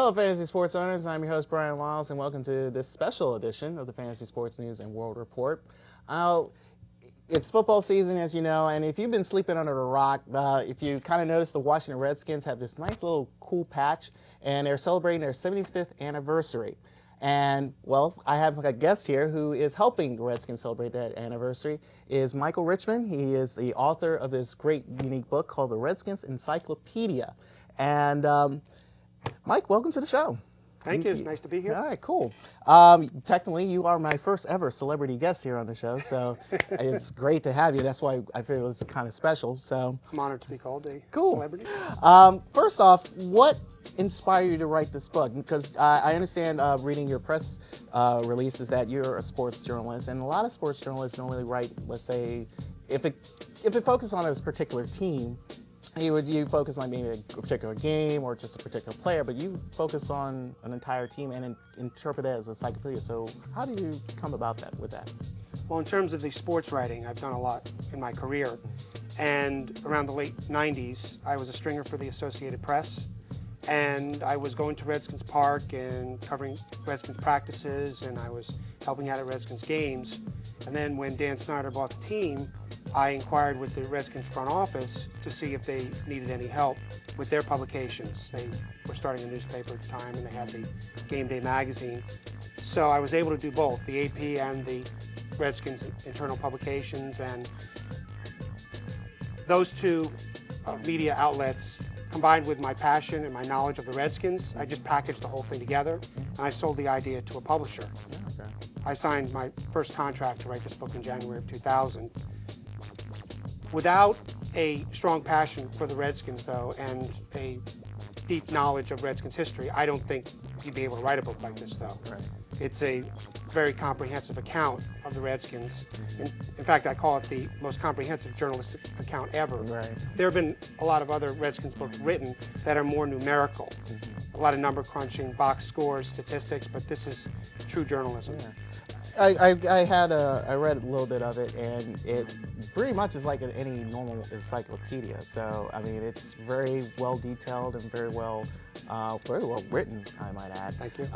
Hello, Fantasy Sports owners. I'm your host, Brian Lyles, and welcome to this special edition of the Fantasy Sports News and World Report. It's football season, as you know, and if you've been sleeping under a rock, if you kind of noticed, the Washington Redskins have this nice little cool patch, and they're celebrating their 75th anniversary. And, well, I have a guest here who is helping the Redskins celebrate that anniversary, is Michael Richman. He is the author of this great, unique book called the Redskins Encyclopedia. And, Mike, welcome to the show. Thank you. It's nice to be here. All right, cool. Technically, you are my first ever celebrity guest here on the show, so it's great to have you. That's why I feel it's kind of special. So I'm honored to be called a celebrity. First off, what inspired you to write this book? Because I understand reading your press releases that you're a sports journalist, and a lot of sports journalists don't really write, let's say, if it focuses on a particular team, you focus on maybe a particular game or just a particular player, but you focus on an entire team and interpret it as a encyclopedia. So how do you come about that with that? Well, in terms of the sports writing, I've done a lot in my career. And around the late 90s, I was a stringer for the Associated Press. And I was going to Redskins Park and covering Redskins practices, and I was helping out at Redskins games. And then when Dan Snyder bought the team, I inquired with the Redskins front office to see if they needed any help with their publications. They were starting a newspaper at the time, and they had the Game Day magazine. So I was able to do both, the AP and the Redskins internal publications. And those two media outlets, combined with my passion and my knowledge of the Redskins, I just packaged the whole thing together, and I sold the idea to a publisher. Okay. I signed my first contract to write this book in January of 2000. Without a strong passion for the Redskins, though, and a deep knowledge of Redskins history, I don't think you'd be able to write a book like this, though. Right. It's a very comprehensive account of the Redskins. In fact, I call it the most comprehensive journalistic account ever. Right. There have been a lot of other Redskins books written that are more numerical. A lot of number crunching, box scores, statistics, but this is true journalism. Yeah. I read a little bit of it, and it pretty much is like any normal encyclopedia. So I mean, it's very well detailed and very well written, I might add. Thank you.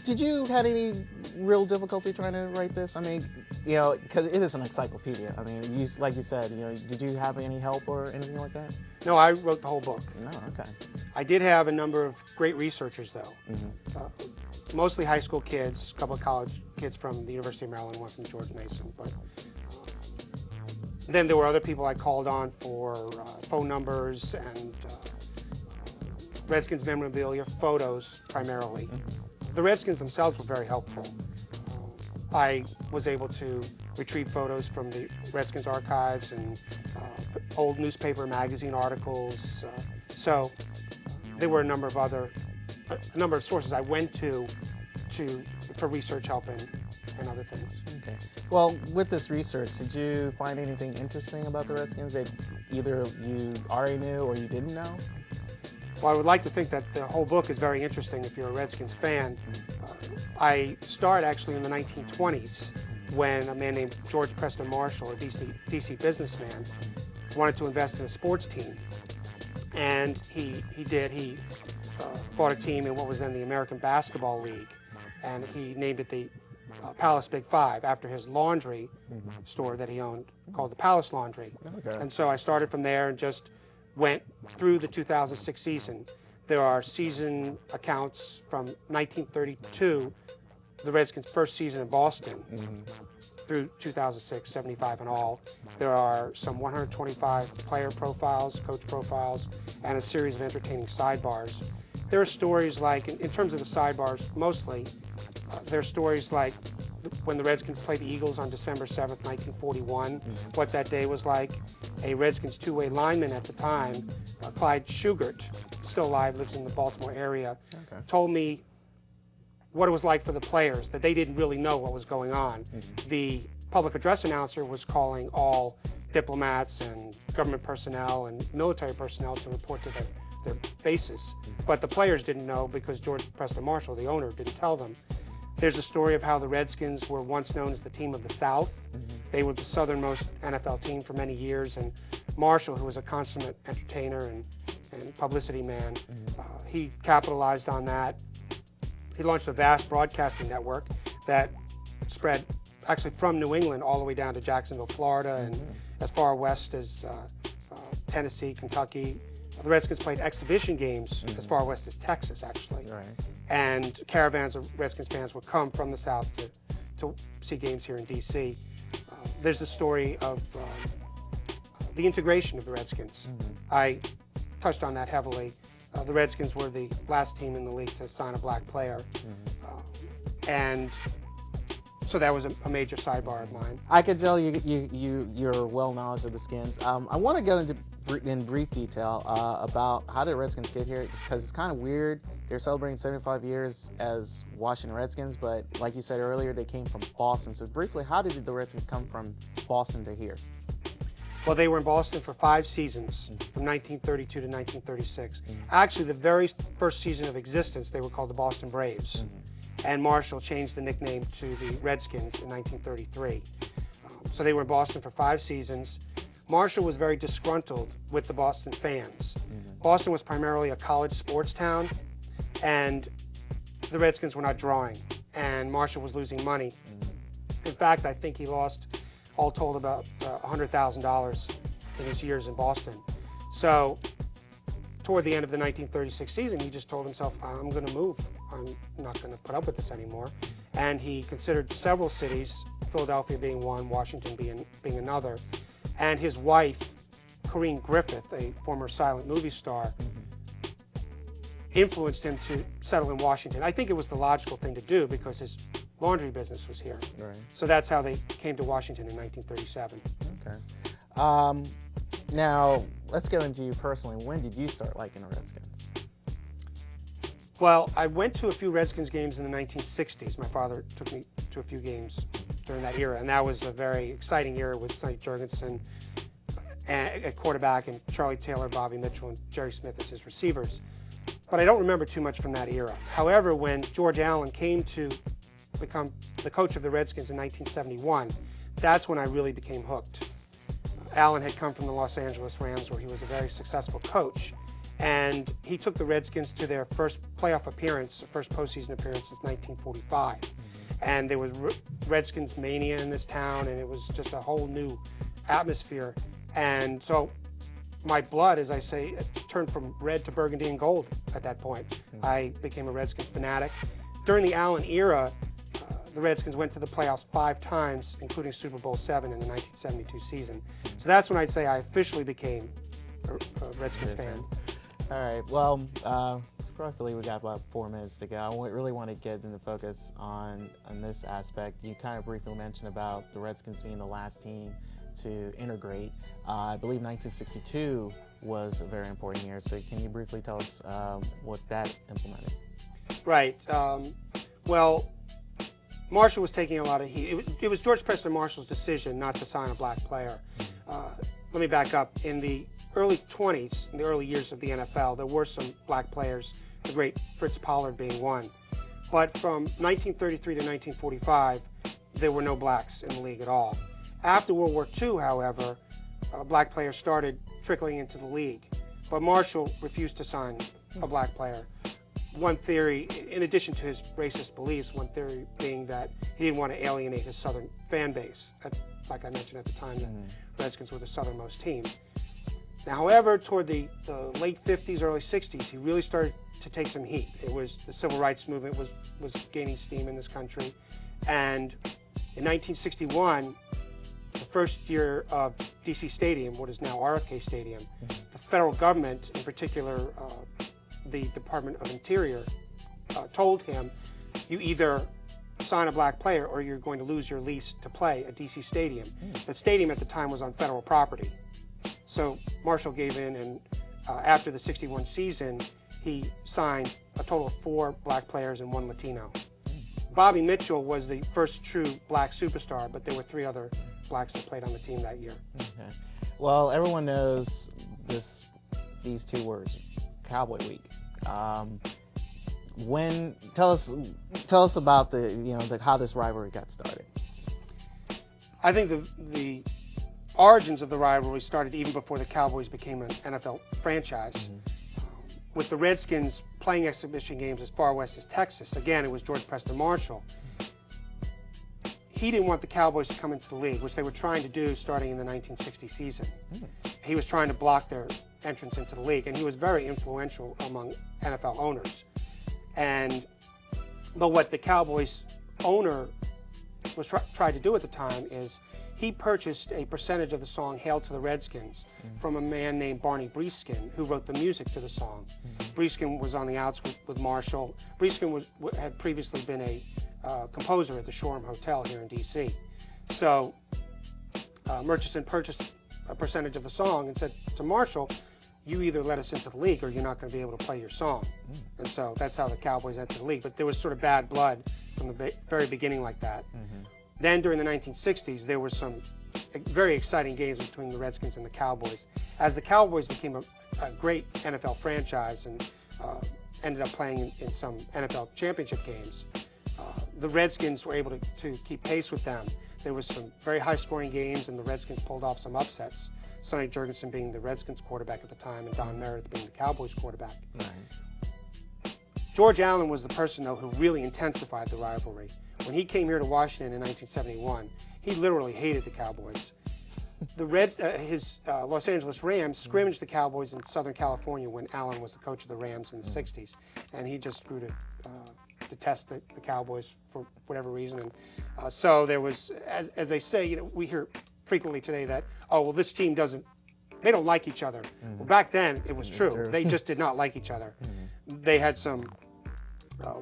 Did you have any real difficulty trying to write this? I mean, you know, because it is an encyclopedia. I mean, like you said, you know, did you have any help or anything like that? No, I wrote the whole book. No, okay. I did have a number of great researchers, though. Mm-hmm. Mostly high school kids, a couple of college kids from the University of Maryland, one from George Mason. But then there were other people I called on for phone numbers and Redskins memorabilia, photos primarily. Mm-hmm. The Redskins themselves were very helpful. I was able to retrieve photos from the Redskins archives and old newspaper magazine articles. So there were a number of sources I went to for research help and other things. Okay. Well, with this research, did you find anything interesting about the Redskins that either you already knew or you didn't know? Well, I would like to think that the whole book is very interesting if you're a Redskins fan. I start actually in the 1920s when a man named George Preston Marshall, a DC businessman, wanted to invest in a sports team. And he did. He bought a team in what was then the American Basketball League, and he named it the Palace Big Five after his laundry store that he owned called the Palace Laundry. Okay. And so I started from there and just went through the 2006 season. There are season accounts from 1932, the Redskins' first season in Boston, through 2006, 75 in all. There are some 125 player profiles, coach profiles, and a series of entertaining sidebars. There are stories like, in terms of the sidebars mostly, there are stories like when the Redskins played the Eagles on December 7th, 1941, what that day was like. A Redskins two-way lineman at the time, Clyde Shugart, still alive, lives in the Baltimore area, told me what it was like for the players, that they didn't really know what was going on. The public address announcer was calling all diplomats and government personnel and military personnel to report to their bases. But the players didn't know because George Preston Marshall, the owner, didn't tell them. There's a story of how the Redskins were once known as the team of the South. They were the southernmost NFL team for many years, and Marshall, who was a consummate entertainer and and publicity man. He capitalized on that. He launched a vast broadcasting network that spread actually from New England all the way down to Jacksonville, Florida, and as far west as Tennessee, Kentucky. The Redskins played exhibition games as far west as Texas, actually. Right. And caravans of Redskins fans would come from the South to see games here in D.C. There's the story of the integration of the Redskins. I touched on that heavily. The Redskins were the last team in the league to sign a black player. And so that was a major sidebar of mine. I could tell you're well knowledge of the Skins. I want to go into in brief detail about how did the Redskins get here, because it's kind of weird. They're celebrating 75 years as Washington Redskins, but like you said earlier, they came from Boston. So briefly, how did the Redskins come from Boston to here? Well, they were in Boston for 5 seasons, from 1932 to 1936. Actually, the very first season of existence, they were called the Boston Braves. And Marshall changed the nickname to the Redskins in 1933. So they were in Boston for 5 seasons. Marshall was very disgruntled with the Boston fans. Boston was primarily a college sports town, and the Redskins were not drawing, and Marshall was losing money. In fact, I think he lost, all told, about $100,000 in his years in Boston. So toward the end of the 1936 season, he just told himself, I'm going to move. I'm not going to put up with this anymore. And he considered several cities, Philadelphia being one, Washington being another. And his wife, Corinne Griffith, a former silent movie star, influenced him to settle in Washington. I think it was the logical thing to do because his laundry business was here. Right. So that's how they came to Washington in 1937. Okay. Now, let's go into you personally. When did you start liking the Redskins? Well, I went to a few Redskins games in the 1960s. My father took me to a few games during that era, and that was a very exciting era with Sonny Jurgensen at quarterback and Charlie Taylor, Bobby Mitchell, and Jerry Smith as his receivers. But I don't remember too much from that era. However, when George Allen came to become the coach of the Redskins in 1971, that's when I really became hooked. Allen had come from the Los Angeles Rams, where he was a very successful coach, and he took the Redskins to their first playoff appearance, first postseason appearance since 1945. And there was Redskins mania in this town, and it was just a whole new atmosphere. And so my blood, as I say, turned from red to burgundy and gold at that point. I became a Redskins fanatic. During the Allen era, the Redskins went to the playoffs 5 times, including Super Bowl VII in the 1972 season. So that's when I'd say I officially became a Redskins fan. All right. Well, roughly we got about 4 minutes to go. I really want to get into focus on this aspect. You kind of briefly mentioned about the Redskins being the last team to integrate. I believe 1962 was a very important year. So can you briefly tell us what that implemented? Right. Well, Marshall was taking a lot of heat. It was George Preston Marshall's decision not to sign a black player. Let me back up. In the early 20s, in the early years of the NFL, there were some black players, the great Fritz Pollard being one. But from 1933 to 1945, there were no blacks in the league at all. After World War II, however, black players started trickling into the league. But Marshall refused to sign a black player. One theory, in addition to his racist beliefs, one theory being that he didn't want to alienate his Southern fan base. Like I mentioned at the time, the Redskins were the southernmost team. Now, however, toward the late 50s, early 60s, he really started to take some heat. It was the civil rights movement was gaining steam in this country. And in 1961, the first year of D.C. Stadium, what is now RFK Stadium, the federal government, in particular the Department of Interior, told him, you either sign a black player or you're going to lose your lease to play at D.C. Stadium. The stadium at the time was on federal property. So Marshall gave in, and after the 61 season, he signed a total of 4 black players and 1 Latino. Bobby Mitchell was the first true black superstar, but there were 3 other blacks that played on the team that year. Okay. Well, everyone knows these 2 words, Cowboy Week. Tell us about how this rivalry got started. I think the origins of the rivalry started even before the Cowboys became an NFL franchise. with the Redskins playing exhibition games as far west as Texas. Again, it was George Preston Marshall. He didn't want the Cowboys to come into the league, which they were trying to do starting in the 1960 season. He was trying to block their entrance into the league, and he was very influential among NFL owners. But what the Cowboys owner was tried to do at the time is he purchased a percentage of the song "Hail to the Redskins" from a man named Barney Breeskin, who wrote the music to the song. Breeskin was on the outs with Marshall. Breeskin had previously been a composer at the Shoreham Hotel here in D.C. So Murchison purchased a percentage of the song and said to Marshall, "You either let us into the league or you're not going to be able to play your song." And so that's how the Cowboys entered the league. But there was sort of bad blood from the very beginning like that. Then during the 1960s, there were some very exciting games between the Redskins and the Cowboys. As the Cowboys became a great NFL franchise and ended up playing in some NFL championship games, the Redskins were able to keep pace with them. There was some very high-scoring games, and the Redskins pulled off some upsets. Sonny Jurgensen being the Redskins quarterback at the time, and Don Meredith being the Cowboys quarterback. George Allen was the person, though, who really intensified the rivalry. When he came here to Washington in 1971, he literally hated the Cowboys. His Los Angeles Rams scrimmaged the Cowboys in Southern California when Allen was the coach of the Rams in the 60s, and he just grew to detest the Cowboys for whatever reason. And so there was, as they say, we hear frequently today that, oh, well, this team they don't like each other. Well, back then, it was true. They just did not like each other. They had some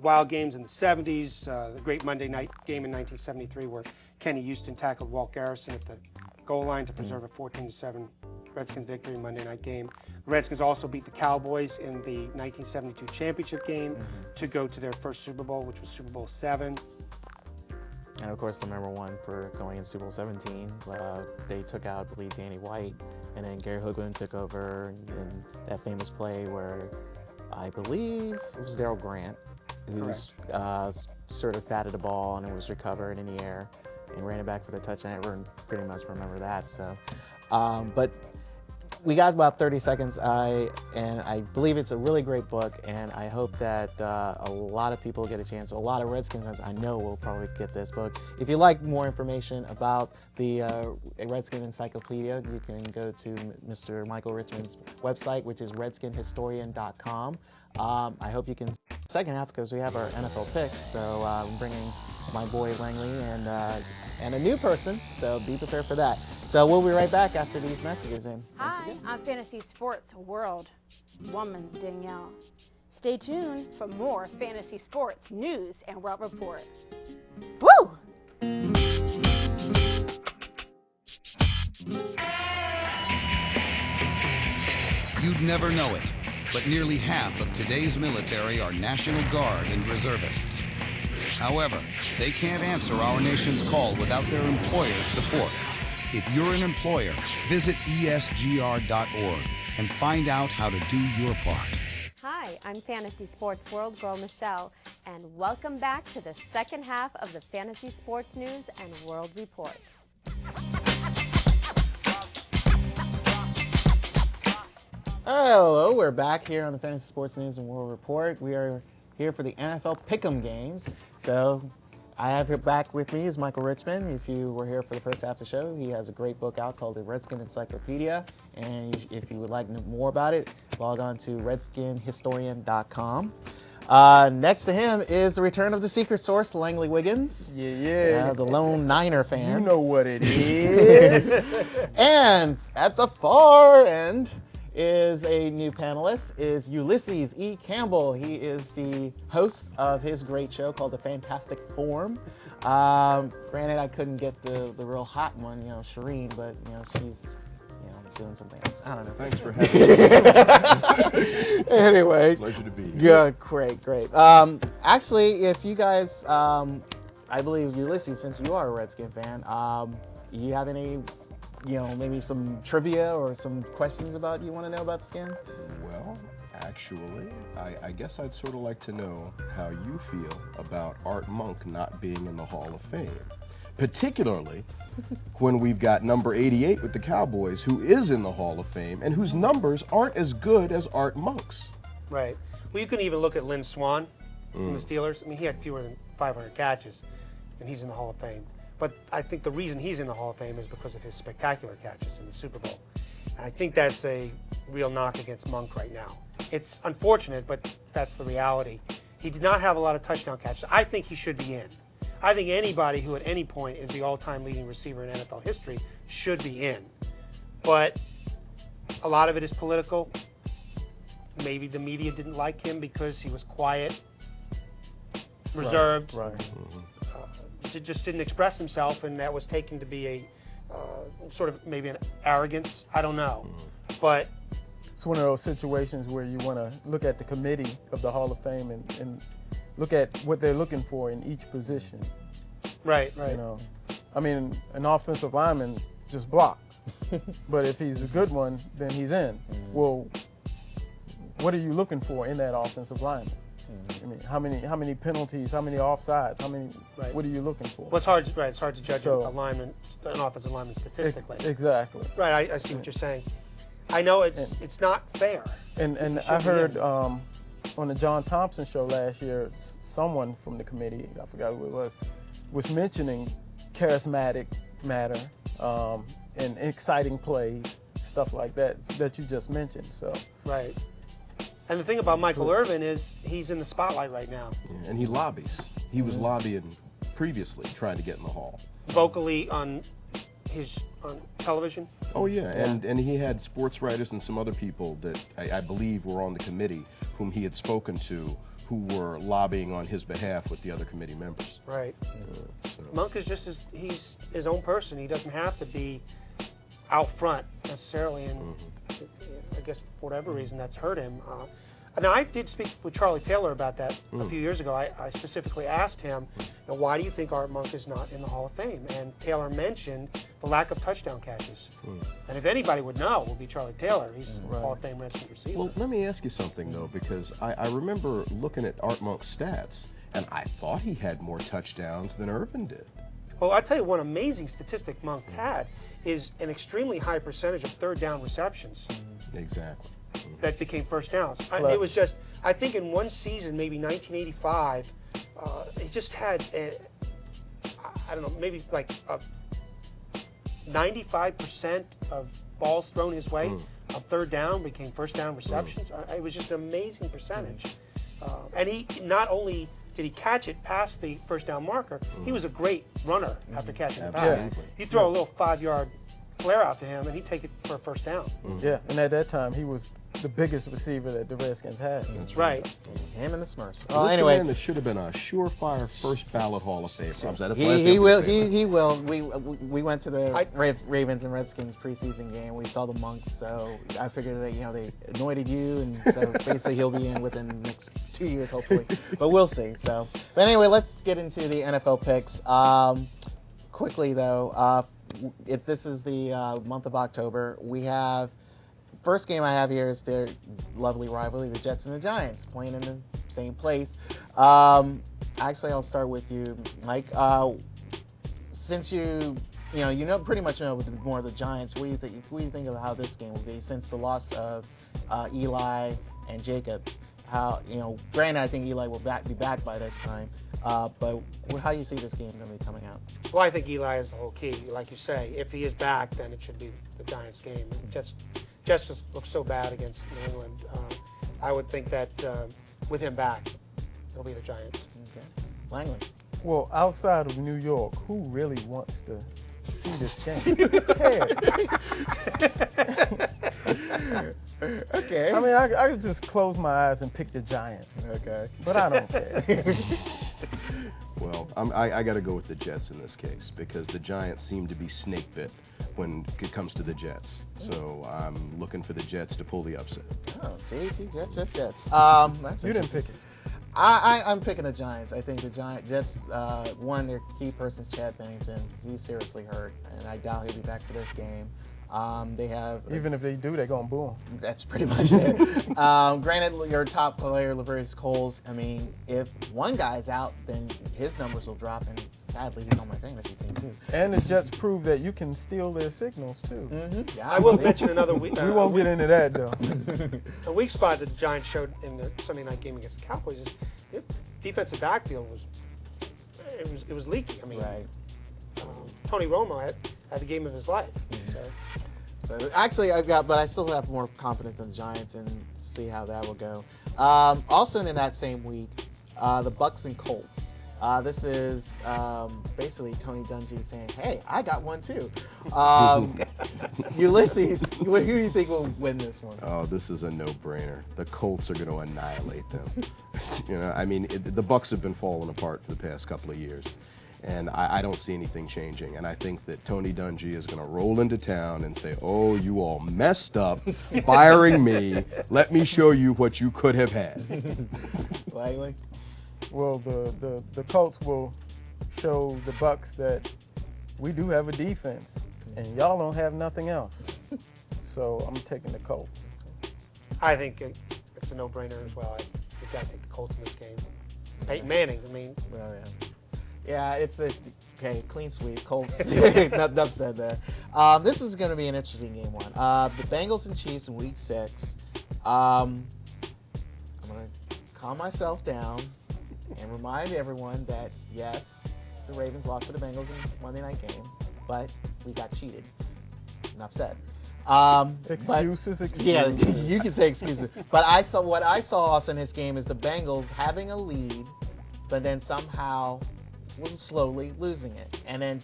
wild games in the 70s, the great Monday night game in 1973 where Kenny Houston tackled Walt Garrison at the goal line to preserve a 14-7 Redskins victory Monday night game. The Redskins also beat the Cowboys in the 1972 championship game to go to their first Super Bowl, which was Super Bowl VII. And of course, the number one for going in Super Bowl 17, they took out, I believe, Danny White, and then Gary Hoagland took over in that famous play where I believe it was Darryl Grant who sort of batted the ball and it was recovered in the air and ran it back for the touchdown. Everyone pretty much remember that. So, but we got about 30 seconds, and I believe it's a really great book, and I hope that a lot of people get a chance. A lot of Redskins fans I know will probably get this book. If you'd like more information about the Redskins Encyclopedia, you can go to Mr. Michael Richman's website, which is redskinhistorian.com. I hope you can second half because we have our NFL picks, so I'm bringing my boy Langley and a new person, so be prepared for that. So we'll be right back after these messages. Hi, I'm Fantasy Sports World Woman Danielle. Stay tuned for more Fantasy Sports News and World Report. Woo! You'd never know it, but nearly half of today's military are National Guard and reservists. However, they can't answer our nation's call without their employer's support. If you're an employer, visit esgr.org and find out how to do your part. Hi, I'm Fantasy Sports World Girl Michelle, and welcome back to the second half of the Fantasy Sports News and World Report. Hello, we're back here on the Fantasy Sports News and World Report. We are here for the NFL Pick'em games. So I have here back with me is Michael Richman. If you were here for the first half of the show, he has a great book out called the Redskins Encyclopedia. And if you would like to know more about it, log on to redskinhistorian.com. Next to him is the return of the secret source, Langley Wiggins. Yeah. The lone Niner fan. You know what it is. And at the far end is a new panelist, is Ulysses E. Campbell. He is the host of his great show called The Fantastic Form. Granted, I couldn't get the real hot one, Shireen, but, she's, doing something else. I don't know. Thanks for having me. Anyway. Pleasure to be here. Good, great. Actually, if you guys, I believe, Ulysses, since you are a Redskin fan, you have any maybe some trivia or some questions you want to know about the Skins? Well, actually, I guess I'd sort of like to know how you feel about Art Monk not being in the Hall of Fame. Particularly when we've got number 88 with the Cowboys, who is in the Hall of Fame and whose numbers aren't as good as Art Monk's. Right. Well, you can even look at Lynn Swann from the Steelers. I mean, he had fewer than 500 catches, and he's in the Hall of Fame. But I think the reason he's in the Hall of Fame is because of his spectacular catches in the Super Bowl. And I think that's a real knock against Monk right now. It's unfortunate, but that's the reality. He did not have a lot of touchdown catches. I think he should be in. I think anybody who at any point is the all-time leading receiver in NFL history should be in. But a lot of it is political. Maybe the media didn't like him because he was quiet, reserved, Right. just didn't express himself, and that was taken to be a sort of maybe an arrogance. I don't know. But It's one of those situations where you want to look at the committee of the Hall of Fame and look at what they're looking for in each position. right. You know, I mean, an offensive lineman just blocks, but if he's a good one, then he's in. Well, what are you looking for in that offensive lineman? I mean, how many penalties, how many offsides, Right. what are you looking for? Well, it's hard to judge So- an offensive lineman statistically. Exactly. Right, I see what you're saying. I know it's not fair. And I heard on the John Thompson show last year, someone from the committee, I forgot who it was mentioning charismatic matter and exciting plays, stuff like that you just mentioned. So Right. And the thing about Michael Irvin is he's in the spotlight right now. Yeah, and he lobbies. He was lobbying previously, trying to get in the Hall. Vocally on television. Oh yeah, and he had sports writers and some other people that I believe were on the committee whom he had spoken to, who were lobbying on his behalf with the other committee members. Right. So. Monk is he's his own person. He doesn't have to be out front necessarily, and I guess for whatever reason that's hurt him. Now, I did speak with Charlie Taylor about that a few years ago. I specifically asked him, why do you think Art Monk is not in the Hall of Fame? And Taylor mentioned the lack of touchdown catches. And if anybody would know, it would be Charlie Taylor. He's a Hall of Fame Redskins receiver. Well, let me ask you something, though, because I remember looking at Art Monk's stats, and I thought he had more touchdowns than Irvin did. Well, I'll tell you one amazing statistic Monk had is an extremely high percentage of third down receptions. Exactly. That became first downs. It was just, I think in one season, maybe 1985, he just had, I don't know, maybe like 95% of balls thrown his way on third down became first down receptions. It was just an amazing percentage. And he not only did he catch it past the first down marker, he was a great runner after catching the pass. You throw a little 5-yard flare out to him, and he'd take it for a first down. Yeah, and at that time, he was the biggest receiver that the Redskins had. That's right. Him and the Smurfs. Well, anyway, man, this should have been a surefire first ballot Hall of Fame. He will. We went to the Ravens and Redskins preseason game. We saw the Monks, so I figured that they anointed you, and so basically he'll be in within the next 2 years, hopefully. But we'll see. So, but anyway, let's get into the NFL picks. Quickly though, if this is the month of October, we have. First game I have here is their lovely rivalry, the Jets and the Giants, playing in the same place. Actually, I'll start with you, Mike. Since you pretty much know more of the Giants, what do you think of how this game will be since the loss of Eli and Jacobs? How granted, I think Eli will be back by this time, but how do you see this game going to be coming out? Well, I think Eli is the whole key. Like you say, if he is back, then it should be the Giants' game. Just looks so bad against New England. I would think that with him back, it'll be the Giants. Okay. Langley. Well, outside of New York, who really wants to see this game? Okay. I mean, I could just close my eyes and pick the Giants. Okay. But I don't care. Well, I got to go with the Jets in this case because the Giants seem to be snake bit when it comes to the Jets. So I'm looking for the Jets to pull the upset. Oh, Jets. You didn't pick it. I'm picking the Giants. I think the Jets, one, their key person's Chad Bennington. He's seriously hurt, and I doubt he'll be back for this game. They have... Even if they do, they're going to boo him. That's pretty much it. Granted, your top player, Laverius Coles, I mean, if one guy's out, then his numbers will drop, and sadly, he's on my fantasy team too. And the Jets prove that you can steal their signals too. Yeah, I will mention another week. We won't get into that though. A weak spot that the Giants showed in the Sunday night game against the Cowboys is the defensive backfield was leaky. I mean, right. Tony Romo had the game of his life. So actually, but I still have more confidence in the Giants and see how that will go. Also in that same week, the Bucs and Colts. This is basically Tony Dungy saying, "Hey, I got one too." Ulysses, who do you think will win this one? Oh, this is a no-brainer. The Colts are going to annihilate them. I mean, the Bucs have been falling apart for the past couple of years, and I don't see anything changing. And I think that Tony Dungy is going to roll into town and say, "Oh, you all messed up, firing me. Let me show you what you could have had." Likely. Well, the Colts will show the Bucs that we do have a defense, and y'all don't have nothing else. So I'm taking the Colts. I think it's a no-brainer as well. You've got to take the Colts in this game. Peyton Manning, I mean. Well, yeah, it's okay, clean sweep. Colts. Enough said there. This is going to be an interesting game one. The Bengals and Chiefs in Week 6. I'm going to calm myself down and remind everyone that, yes, the Ravens lost to the Bengals in Monday night game, but we got cheated. Enough said. Excuses. Yeah, you can say excuses. But what I saw also in this game is the Bengals having a lead, but then somehow slowly losing it. And then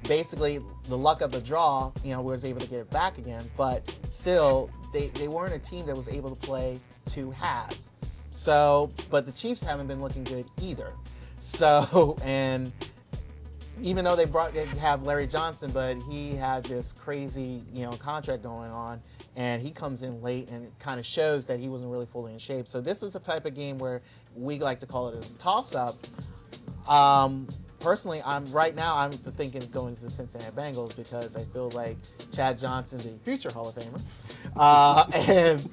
basically the luck of the draw, was able to get it back again. But still, they weren't a team that was able to play two halves. So, but the Chiefs haven't been looking good either. So, and even though they have Larry Johnson, but he had this crazy, contract going on, and he comes in late and it kind of shows that he wasn't really fully in shape. So this is the type of game where we like to call it a toss-up. Personally, I'm thinking of going to the Cincinnati Bengals because I feel like Chad Johnson's a future Hall of Famer, and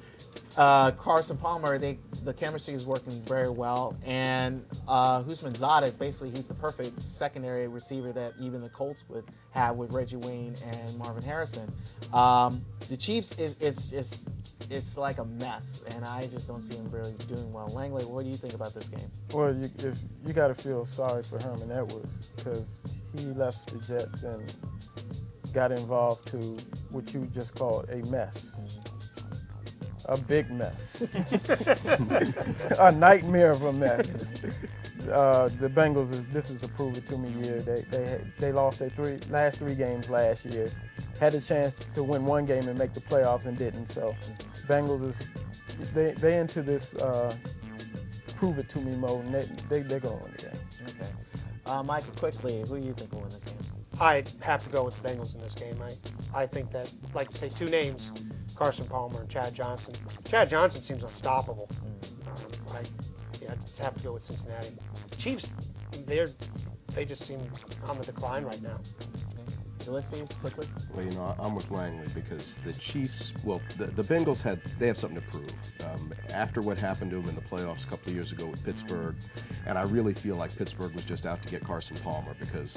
Carson Palmer, the chemistry is working very well, and Husmanzada is basically he's the perfect secondary receiver that even the Colts would have with Reggie Wayne and Marvin Harrison. The Chiefs it's like a mess, and I just don't see him really doing well. Langley, what do you think about this game? Well, you got to feel sorry for Herman Edwards because he left the Jets and got involved to what you just called a mess. A big mess. A nightmare of a mess. The Bengals, this is a prove-it-to-me year. They lost their last three games last year. Had a chance to win one game and make the playoffs and didn't. So Bengals they into this prove-it-to-me mode, and they're going to win the game. Okay. Michael, quickly, who do you think will win this game? I have to go with the Bengals in this game. I think that, like to say two names, Carson Palmer and Chad Johnson. Chad Johnson seems unstoppable. I just have to go with Cincinnati. The Chiefs, they just seem on the decline right now. Ulysses, quickly. Well, I'm with Langley because the Chiefs, the Bengals have something to prove. After what happened to them in the playoffs a couple of years ago with Pittsburgh, and I really feel like Pittsburgh was just out to get Carson Palmer because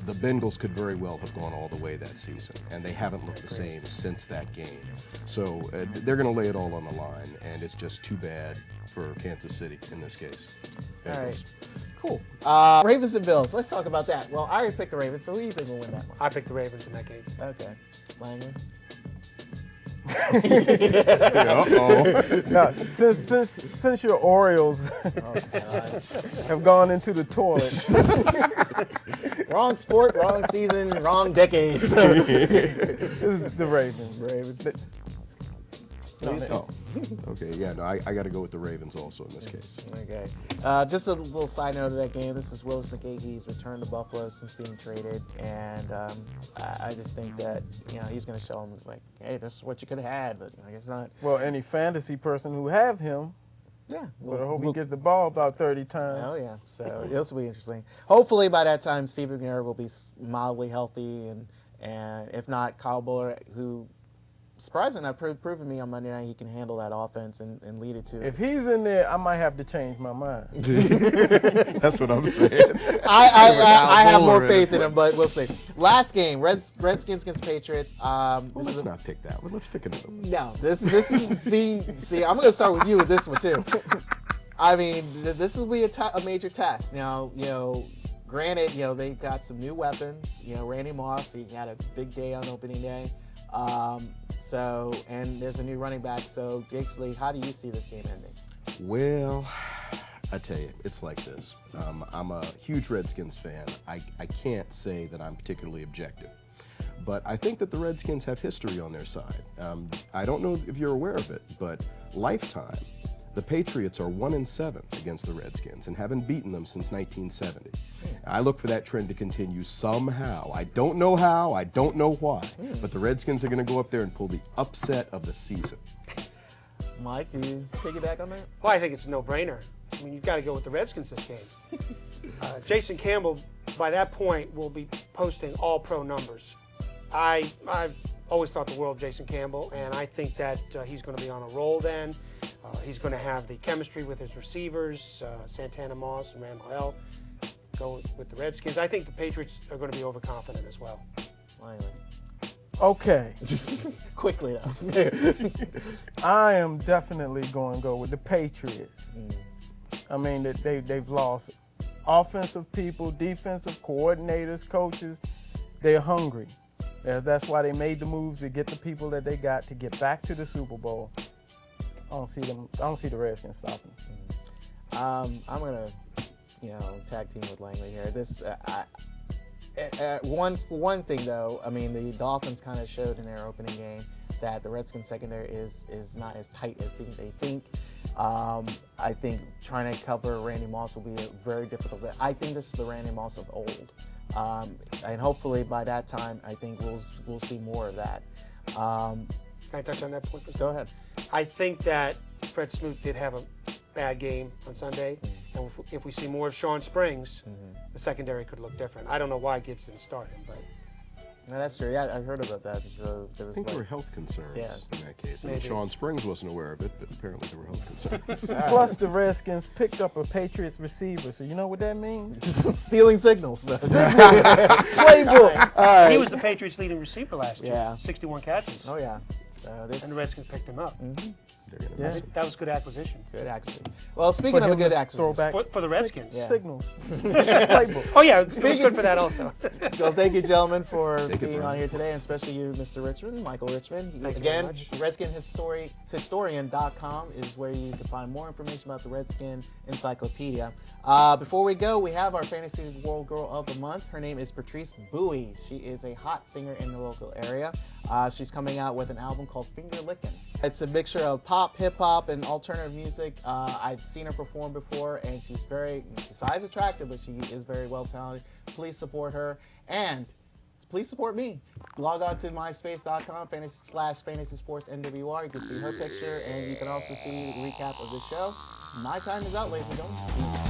the Bengals could very well have gone all the way that season, and they haven't looked the same since that game. So they're going to lay it all on the line, and it's just too bad for Kansas City in this case. Bengals. All right. Cool. Ravens and Bills. Let's talk about that. Well, I already picked the Ravens, so who do you think will win that one? I picked the Ravens in that game. Okay. Langley? Now, since your Orioles have gone into the toilet. Wrong sport, wrong season, wrong decade. This is the Ravens. Okay, yeah, no, I got to go with the Ravens also in this case. Okay. Just a little side note of that game. This is Willis McGahee. He's returned to Buffalo since being traded, and I just think that he's going to show him like, hey, this is what you could have had, but I guess not. Well, any fantasy person who have him, yeah, but I hope he gets the ball about 30 times. Oh yeah, so this will be interesting. Hopefully by that time, Steve McNair will be mildly healthy, and if not, Kyle Buller, who surprising enough, proven me on Monday night he can handle that offense and lead it to. If he's in there, I might have to change my mind. That's what I'm saying. I have more faith in him, but we'll see. Last game, Redskins against Patriots. Well, let's not pick that one. Let's pick another one. No, this is see. I'm going to start with you with this one too. I mean, this will be a major test. Now, granted, they've got some new weapons. Randy Moss, he had a big day on opening day. And there's a new running back. So, Gakesley, how do you see this game ending? Well, I tell you, it's like this. I'm a huge Redskins fan. I can't say that I'm particularly objective. But I think that the Redskins have history on their side. I don't know if you're aware of it, but lifetime, the Patriots are 1-7 against the Redskins and haven't beaten them since 1970. I look for that trend to continue somehow. I don't know how, I don't know why, but the Redskins are going to go up there and pull the upset of the season. Mike, do you piggyback on that? Well, I think it's a no-brainer. I mean, you've got to go with the Redskins this game. Jason Campbell, by that point, will be posting all-pro numbers. I've always thought the world of Jason Campbell, and I think that he's going to be on a roll then. He's going to have the chemistry with his receivers, Santana Moss and Randall L. Go with the Redskins. I think the Patriots are going to be overconfident as well. Okay. Quickly, though. I am definitely going to go with the Patriots. I mean, they've lost offensive people, defensive coordinators, coaches. They're hungry. That's why they made the moves to get the people that they got to get back to the Super Bowl. I don't see the Redskins stopping. I'm gonna, tag team with Langley here. This, one thing though, I mean, the Dolphins kind of showed in their opening game that the Redskins secondary is not as tight as they think. I think trying to cover Randy Moss will be very difficult. I think this is the Randy Moss of old, and hopefully by that time, I think we'll see more of that. Can I touch on that point? Go ahead. I think that Fred Smoot did have a bad game on Sunday, and if we see more of Sean Springs, the secondary could look different. I don't know why Gibbs didn't start him, but... No, that's true. Yeah, I've heard about that. So I think there were health concerns in that case. I mean, Maybe. Sean Springs wasn't aware of it, but apparently there were health concerns. Plus, the Redskins picked up a Patriots receiver, so you know what that means? Stealing signals. Playbook. All right. He was the Patriots' leading receiver last year. 61 catches. Oh, yeah. And the Redskins picked him up. Yeah. That was good acquisition. Good acquisition. Well, speaking of a good acquisition. For the Redskins. Signals. Playbook. Oh, yeah, it was good for that also. Well, thank you, gentlemen, for Thank you, being Brian. on here today, and especially you, Mr. Richman, Michael Richman. Thank you Again, very much. RedskinsHistorian.com is where you can find more information about the Redskins Encyclopedia. Before we go, we have our Fantasy World Girl of the Month. Her name is Patrice Bowie. She is a hot singer in the local area. She's coming out with an album called Finger Lickin'. It's a mixture of pop, hip-hop, and alternative music. I've seen her perform before, and she's besides attractive, but she is very well-talented. Please support her, and please support me. Log on to myspace.com/fantasysportsnwr. You can see her picture, and you can also see the recap of the show. My time is out, ladies and gentlemen.